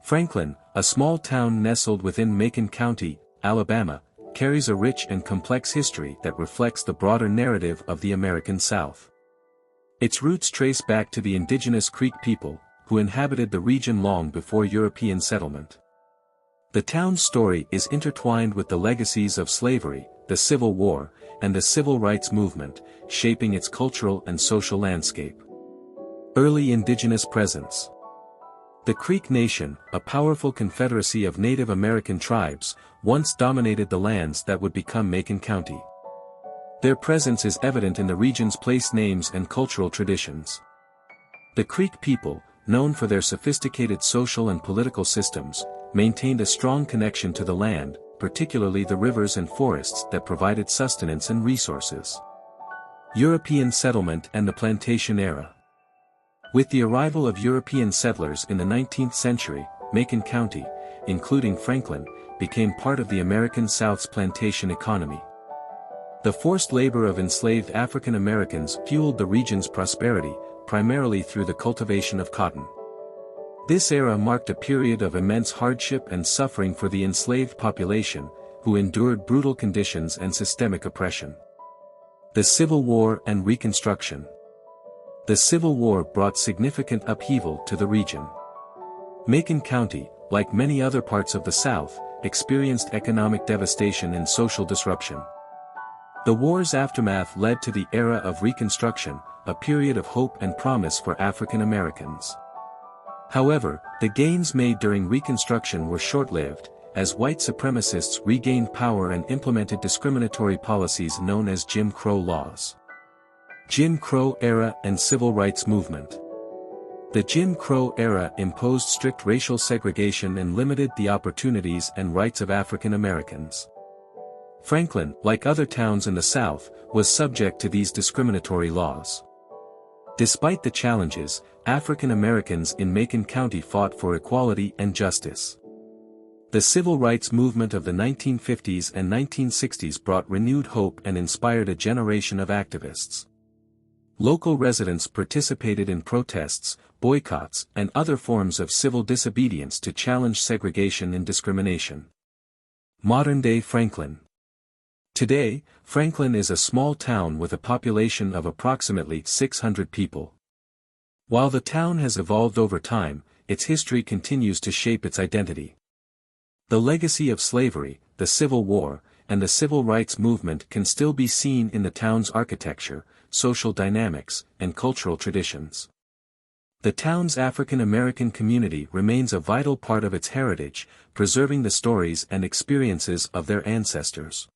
Franklin, a small town nestled within Macon County, Alabama, carries a rich and complex history that reflects the broader narrative of the American South. Its roots trace back to the indigenous Creek people, who inhabited the region long before European settlement. The town's story is intertwined with the legacies of slavery, the Civil War, and the Civil Rights Movement, shaping its cultural and social landscape. Early indigenous presence. The Creek Nation, a powerful confederacy of Native American tribes, once dominated the lands that would become Macon County. Their presence is evident in the region's place names and cultural traditions. The Creek people, known for their sophisticated social and political systems, maintained a strong connection to the land, particularly the rivers and forests that provided sustenance and resources. European settlement and the plantation era. With the arrival of European settlers in the 19th century, Macon County, including Franklin, became part of the American South's plantation economy. The forced labor of enslaved African Americans fueled the region's prosperity, primarily through the cultivation of cotton. This era marked a period of immense hardship and suffering for the enslaved population, who endured brutal conditions and systemic oppression. The Civil War and Reconstruction. The Civil War brought significant upheaval to the region. Macon County, like many other parts of the South, experienced economic devastation and social disruption. The war's aftermath led to the era of Reconstruction, a period of hope and promise for African Americans. However, the gains made during Reconstruction were short-lived, as white supremacists regained power and implemented discriminatory policies known as Jim Crow laws. Jim Crow era and Civil Rights Movement. The Jim Crow era imposed strict racial segregation and limited the opportunities and rights of African Americans. Franklin, like other towns in the South, was subject to these discriminatory laws. Despite the challenges, African Americans in Macon County fought for equality and justice. The Civil Rights Movement of the 1950s and 1960s brought renewed hope and inspired a generation of activists. Local residents participated in protests, boycotts, and other forms of civil disobedience to challenge segregation and discrimination. Modern-day Franklin. Today, Franklin is a small town with a population of approximately 600 people. While the town has evolved over time, its history continues to shape its identity. The legacy of slavery, the Civil War, and the Civil Rights Movement can still be seen in the town's architecture, social dynamics, and cultural traditions. The town's African American community remains a vital part of its heritage, preserving the stories and experiences of their ancestors.